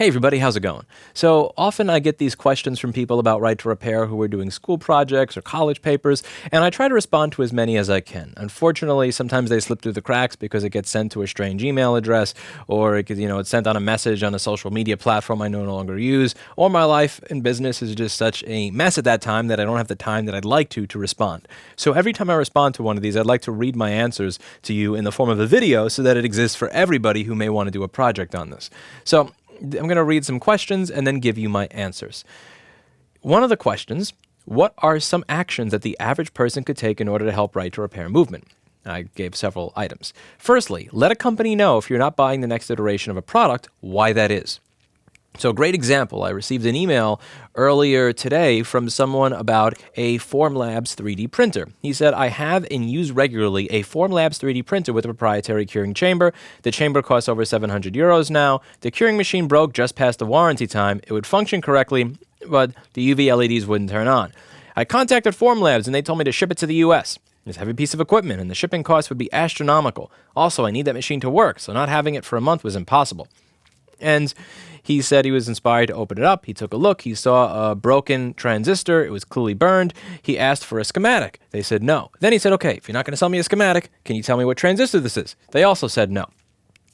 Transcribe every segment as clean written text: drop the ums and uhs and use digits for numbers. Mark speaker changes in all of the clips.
Speaker 1: Hey everybody, how's it going? So often I get these questions from people about right to repair who are doing school projects or college papers, and I try to respond to as many as I can. Unfortunately, sometimes they slip through the cracks because it gets sent to a strange email address, or it's sent on a message on a social media platform I no longer use, or my life and business is just such a mess at that time that I don't have the time that I'd like to respond. So every time I respond to one of these, I'd like to read my answers to you in the form of a video so that it exists for everybody who may want to do a project on this. So I'm going to read some questions and then give you my answers. One of the questions, what are some actions that the average person could take in order to help right to repair movement? I gave several items. Firstly, let a company know if you're not buying the next iteration of a product, why that is. So a great example, I received an email earlier today from someone about a Formlabs 3D printer. He said, I have and use regularly a Formlabs 3D printer with a proprietary curing chamber. The chamber costs over 700 euros now. The curing machine broke just past the warranty time. It would function correctly, but the UV LEDs wouldn't turn on. I contacted Formlabs and they told me to ship it to the US. It's a heavy piece of equipment and the shipping cost would be astronomical. Also, I need that machine to work, so not having it for a month was impossible. And he said he was inspired to open it up. He took a look. He saw a broken transistor. It was clearly burned. He asked for a schematic. They said no. Then he said, okay, if you're not going to sell me a schematic, can you tell me what transistor this is? They also said no.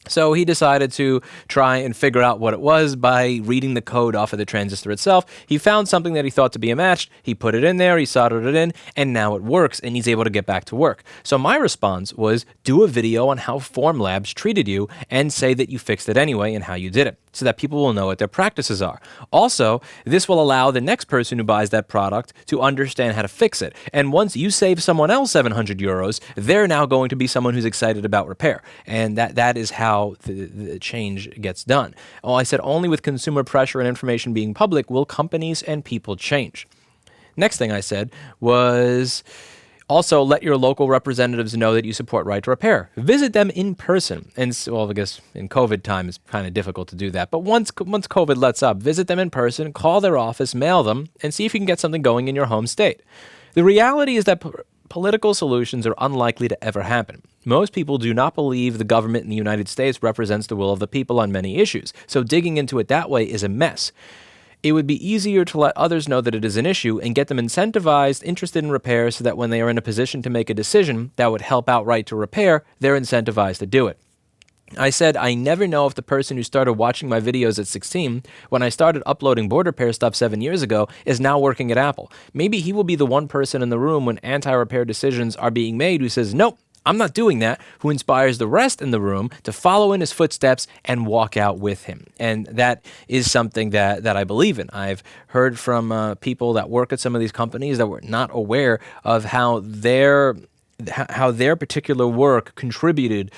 Speaker 1: So he decided to try and figure out what it was by reading the code off of the transistor itself. He found something that he thought to be a match. He put it in there, he soldered it in, and now it works, and he's able to get back to work. So my response was, do a video on how Formlabs treated you and say that you fixed it anyway and how you did it, so that people will know what their practices are. Also, this will allow the next person who buys that product to understand how to fix it. And once you save someone else 700 euros, they're now going to be someone who's excited about repair. And that is how the change gets done. Oh, I said only with consumer pressure and information being public will companies and people change. Next thing I said was, also, let your local representatives know that you support right to repair. Visit them in person. And well, I guess in COVID time, it's kind of difficult to do that. But once COVID lets up, visit them in person, call their office, mail them, and see if you can get something going in your home state. The reality is that political solutions are unlikely to ever happen. Most people do not believe the government in the United States represents the will of the people on many issues. So digging into it that way is a mess. It would be easier to let others know that it is an issue and get them incentivized, interested in repair, so that when they are in a position to make a decision that would help out right to repair, they're incentivized to do it. I said, I never know if the person who started watching my videos at 16, when I started uploading board repair stuff 7 years ago, is now working at Apple. Maybe he will be the one person in the room when anti-repair decisions are being made who says, nope, I'm not doing that, who inspires the rest in the room to follow in his footsteps and walk out with him. And that is something that I believe in. I've heard from people that work at some of these companies that were not aware of how their particular work contributed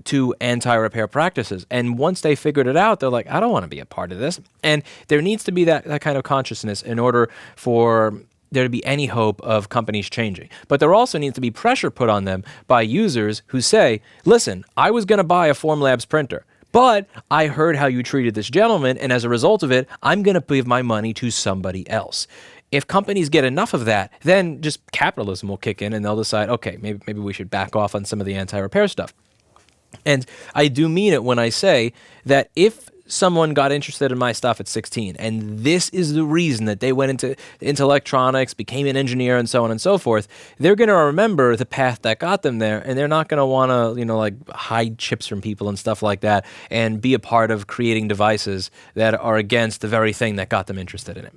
Speaker 1: to anti-repair practices. And once they figured it out, they're like, I don't want to be a part of this. And there needs to be that kind of consciousness in order for there to be any hope of companies changing. But there also needs to be pressure put on them by users who say, listen, I was going to buy a Formlabs printer, but I heard how you treated this gentleman, and as a result of it, I'm going to give my money to somebody else. If companies get enough of that, then just capitalism will kick in and they'll decide, okay, maybe we should back off on some of the anti-repair stuff. And I do mean it when I say that if someone got interested in my stuff at 16, and this is the reason that they went into electronics, became an engineer, and so on and so forth, they're going to remember the path that got them there, and they're not going to want to, hide chips from people and stuff like that, and be a part of creating devices that are against the very thing that got them interested in it.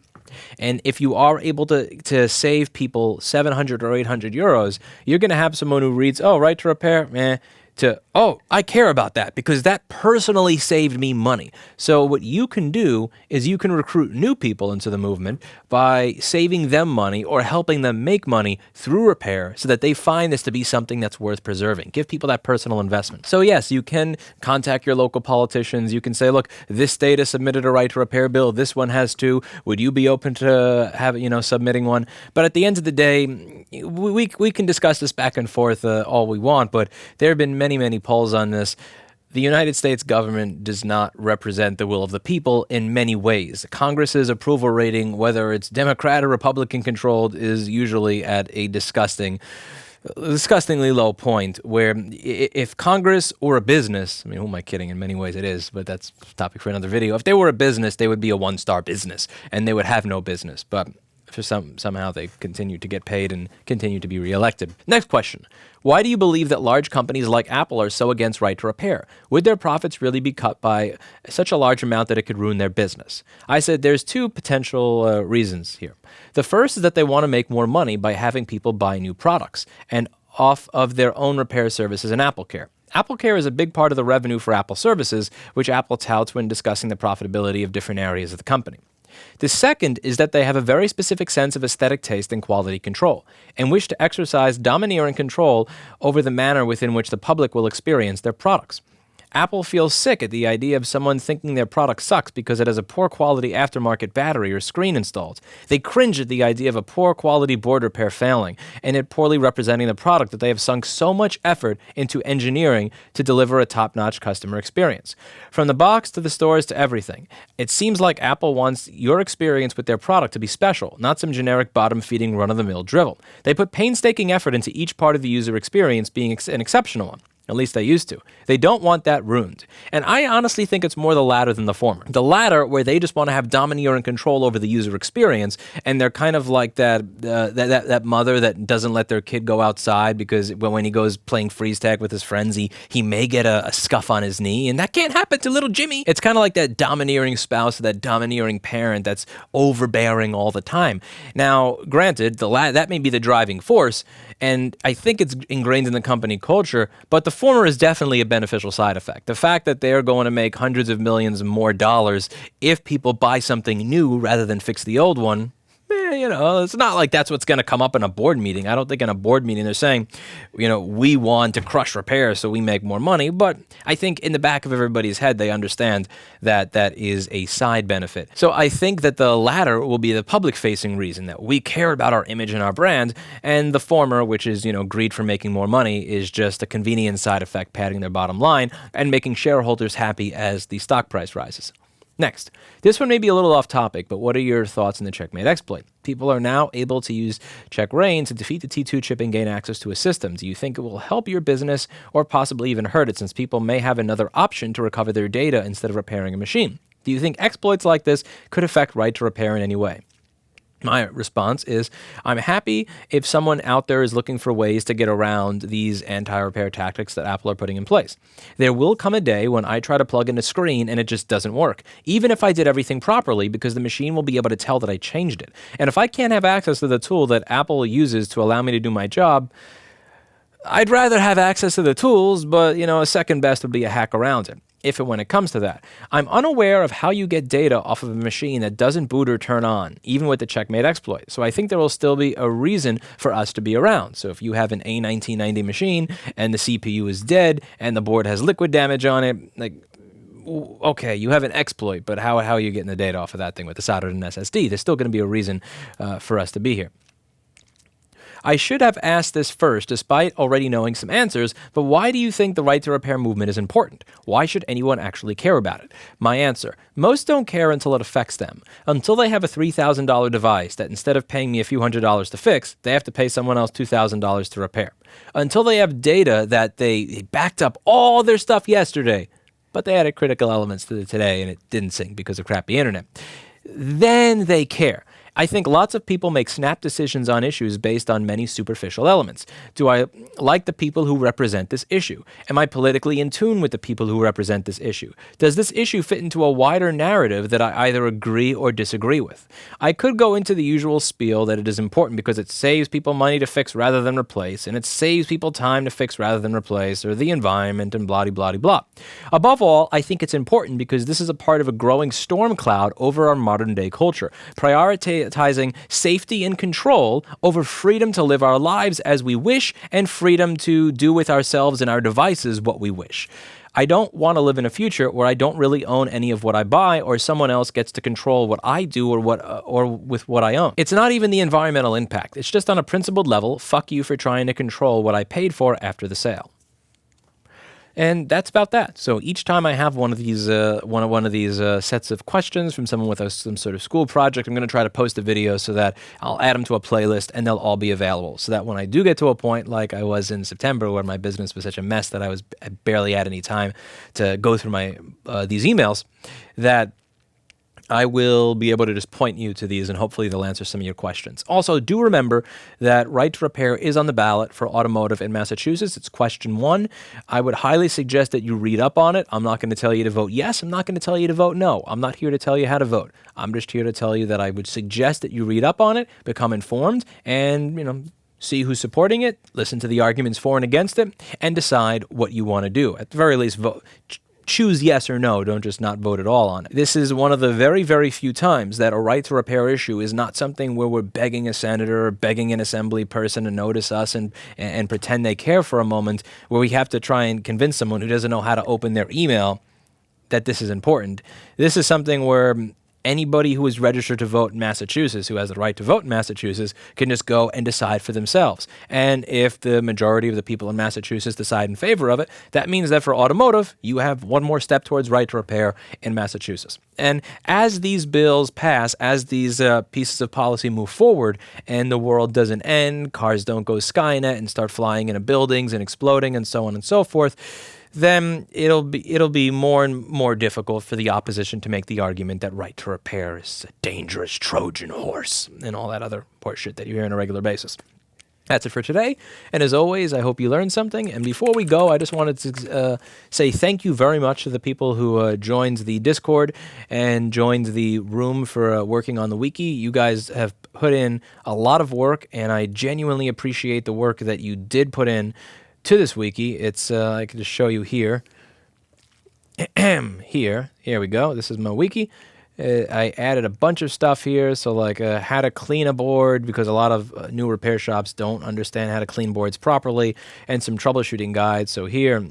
Speaker 1: And if you are able to save people 700 or 800 euros, you're going to have someone who reads, oh, right to repair, to, oh, I care about that because that personally saved me money. So what you can do is you can recruit new people into the movement by saving them money or helping them make money through repair so that they find this to be something that's worth preserving. Give people that personal investment. So yes, you can contact your local politicians. You can say, look, this state has submitted a right to repair bill. This one has too. Would you be open to submitting one? But at the end of the day, we can discuss this back and forth all we want, but there have been many polls on this. The United States government does not represent the will of the people in many ways. Congress's approval rating, whether it's Democrat or Republican controlled, is usually at a disgusting disgustingly low point where if Congress or a business, I mean, who am I kidding? In many ways it is, but that's a topic for another video. If they were a business, they would be a one-star business and they would have no business. But for somehow they continue to get paid and continue to be reelected. Next question. Why do you believe that large companies like Apple are so against right to repair? Would their profits really be cut by such a large amount that it could ruin their business? I said there's two potential reasons here. The first is that they want to make more money by having people buy new products and off of their own repair services in AppleCare. AppleCare is a big part of the revenue for Apple services, which Apple touts when discussing the profitability of different areas of the company. The second is that they have a very specific sense of aesthetic taste and quality control, and wish to exercise domineering control over the manner within which the public will experience their products. Apple feels sick at the idea of someone thinking their product sucks because it has a poor quality aftermarket battery or screen installed. They cringe at the idea of a poor quality board repair failing, and it poorly representing the product that they have sunk so much effort into engineering to deliver a top-notch customer experience. From the box to the stores to everything, it seems like Apple wants your experience with their product to be special, not some generic bottom-feeding run-of-the-mill drivel. They put painstaking effort into each part of the user experience being an exceptional one. At least they used to. They don't want that ruined. And I honestly think it's more the latter than the former. The latter, where they just want to have domineering control over the user experience, and they're kind of like that mother that doesn't let their kid go outside because when he goes playing freeze tag with his friends, he may get a scuff on his knee, and that can't happen to little Jimmy. It's kind of like that domineering spouse, that domineering parent that's overbearing all the time. Now, granted, that may be the driving force, and I think it's ingrained in the company culture, but the former is definitely a beneficial side effect. The fact that they're going to make hundreds of millions more dollars if people buy something new rather than fix the old one, it's not like that's what's going to come up in a board meeting. I don't think in a board meeting they're saying, we want to crush repair so we make more money. But I think in the back of everybody's head, they understand that that is a side benefit. So I think that the latter will be the public-facing reason, that we care about our image and our brand, and the former, which is, greed for making more money, is just a convenient side effect, padding their bottom line and making shareholders happy as the stock price rises. Next, this one may be a little off topic, but what are your thoughts on the checkmate exploit? People are now able to use check rain to defeat the T2 chip and gain access to a system. Do you think it will help your business or possibly even hurt it, since people may have another option to recover their data instead of repairing a machine? Do you think exploits like this could affect right to repair in any way? My response is, I'm happy if someone out there is looking for ways to get around these anti-repair tactics that Apple are putting in place. There will come a day when I try to plug in a screen and it just doesn't work, even if I did everything properly, because the machine will be able to tell that I changed it. And if I can't have access to the tool that Apple uses to allow me to do my job, I'd rather have access to the tools, but, a second best would be a hack around it, if and when it comes to that. I'm unaware of how you get data off of a machine that doesn't boot or turn on, even with the checkmate exploit. So I think there will still be a reason for us to be around. So if you have an A1990 machine and the CPU is dead and the board has liquid damage on it, okay, you have an exploit, but how are you getting the data off of that thing with the soldered in SSD? There's still going to be a reason for us to be here. I should have asked this first, despite already knowing some answers, but why do you think the right to repair movement is important? Why should anyone actually care about it? My answer, most don't care until it affects them. Until they have a $3,000 device that instead of paying me a few $100s to fix, they have to pay someone else $2,000 to repair. Until they have data that they backed up all their stuff yesterday, but they added critical elements to it today and it didn't sync because of crappy internet. Then they care. I think lots of people make snap decisions on issues based on many superficial elements. Do I like the people who represent this issue? Am I politically in tune with the people who represent this issue? Does this issue fit into a wider narrative that I either agree or disagree with? I could go into the usual spiel that it is important because it saves people money to fix rather than replace, and it saves people time to fix rather than replace, or the environment, and blah-de-blah-de-blah. Above all, I think it's important because this is a part of a growing storm cloud over our modern-day culture, prioritizing safety and control over freedom to live our lives as we wish and freedom to do with ourselves and our devices what we wish. I don't want to live in a future where I don't really own any of what I buy, or someone else gets to control what I do or with what I own. It's not even the environmental impact. It's just on a principled level, fuck you for trying to control what I paid for after the sale. And that's about that. So each time I have one of these sets of questions from someone with some sort of school project, I'm going to try to post a video so that I'll add them to a playlist and they'll all be available. So that when I do get to a point like I was in September where my business was such a mess that I barely had any time to go through my these emails, that I will be able to just point you to these and hopefully they'll answer some of your questions. Also, do remember that right to repair is on the ballot for automotive in Massachusetts. It's question 1. I would highly suggest that you read up on it. I'm not going to tell you to vote yes. I'm not going to tell you to vote no. I'm not here to tell you how to vote. I'm just here to tell you that I would suggest that you read up on it, become informed, and, see who's supporting it, listen to the arguments for and against it, and decide what you want to do. At the very least, vote. Choose yes or no. Don't just not vote at all on it. This is one of the very, very few times that a right to repair issue is not something where we're begging a senator or begging an assembly person to notice us and pretend they care for a moment, where we have to try and convince someone who doesn't know how to open their email that this is important. This is something where anybody who is registered to vote in Massachusetts, who has the right to vote in Massachusetts, can just go and decide for themselves. And if the majority of the people in Massachusetts decide in favor of it, that means that for automotive, you have one more step towards right to repair in Massachusetts. And as these bills pass, as these pieces of policy move forward, and the world doesn't end, cars don't go Skynet and start flying into buildings and exploding and so on and so forth, then it'll be more and more difficult for the opposition to make the argument that right to repair is a dangerous Trojan horse and all that other horseshit that you hear on a regular basis. That's it for today, and as always, I hope you learned something. And before we go, I just wanted to say thank you very much to the people who joined the Discord and joined the room for working on the wiki. You guys have put in a lot of work, and I genuinely appreciate the work that you did put in to this wiki. It's I can just show you here. Here we go. This is my wiki. I added a bunch of stuff here, so like how to clean a board, because a lot of new repair shops don't understand how to clean boards properly, and some troubleshooting guides. So here,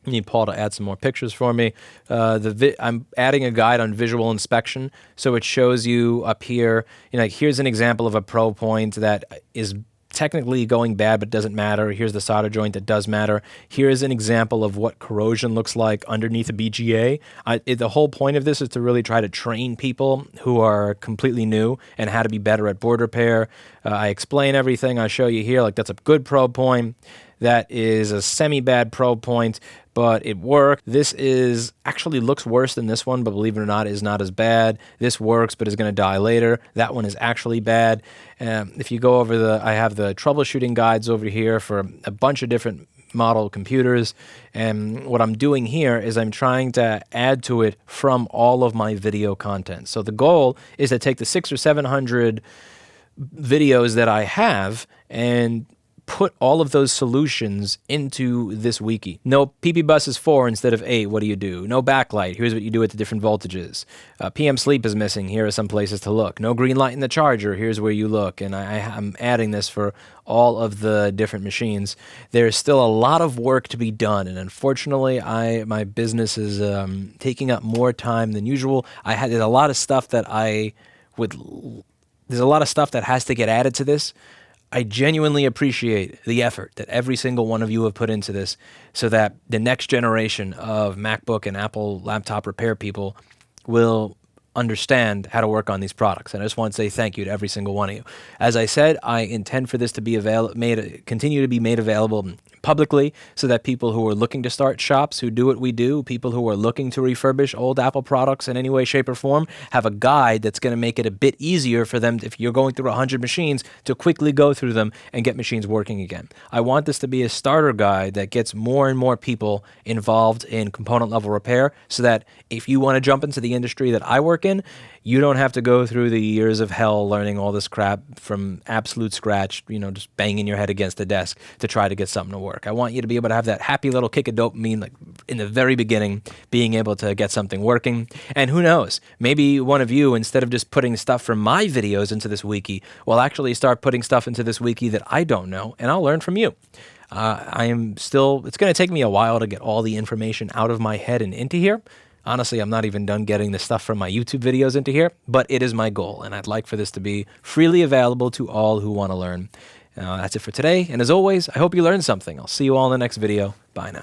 Speaker 1: I need Paul to add some more pictures for me. I'm adding a guide on visual inspection, so it shows you up here, like here's an example of a probe point that is technically going bad but doesn't matter. Here's the solder joint that does matter. Here's an example of what corrosion looks like underneath a BGA. The whole point of this is to really try to train people who are completely new and how to be better at board repair. I explain everything. I show you here, like that's a good probe point. That is a semi-bad probe point, but it worked. This actually looks worse than this one, but believe it or not, is not as bad. This works, but is going to die later. That one is actually bad. If you go over I have the troubleshooting guides over here for a bunch of different model computers, and what I'm doing here is I'm trying to add to it from all of my video content. So the goal is to take the 600 or 700 videos that I have and put all of those solutions into this wiki. No PP bus is 4 instead of 8. What do you do? No backlight. Here's what you do at the different voltages. PM sleep is missing. Here are some places to look. No green light in the charger. Here's where you look. And I'm adding this for all of the different machines. There's still a lot of work to be done, and unfortunately, my business is taking up more time than usual. There's a lot of stuff that has to get added to this. I genuinely appreciate the effort that every single one of you have put into this so that the next generation of MacBook and Apple laptop repair people will understand how to work on these products. And I just want to say thank you to every single one of you. As I said, I intend for this to be continue to be made available publicly so that people who are looking to start shops who do what we do, people who are looking to refurbish old Apple products in any way, shape, or form, have a guide that's going to make it a bit easier for them, if you're going through 100 machines, to quickly go through them and get machines working again. I want this to be a starter guide that gets more and more people involved in component level repair so that if you want to jump into the industry that I work in, you don't have to go through the years of hell learning all this crap from absolute scratch, just banging your head against the desk to try to get something to work. I want you to be able to have that happy little kick of dopamine like in the very beginning, being able to get something working. And who knows, maybe one of you, instead of just putting stuff from my videos into this wiki, will actually start putting stuff into this wiki that I don't know, and I'll learn from you. It's going to take me a while to get all the information out of my head and into here. Honestly, I'm not even done getting the stuff from my YouTube videos into here, but it is my goal, and I'd like for this to be freely available to all who want to learn. That's it for today, and as always, I hope you learned something. I'll see you all in the next video. Bye now.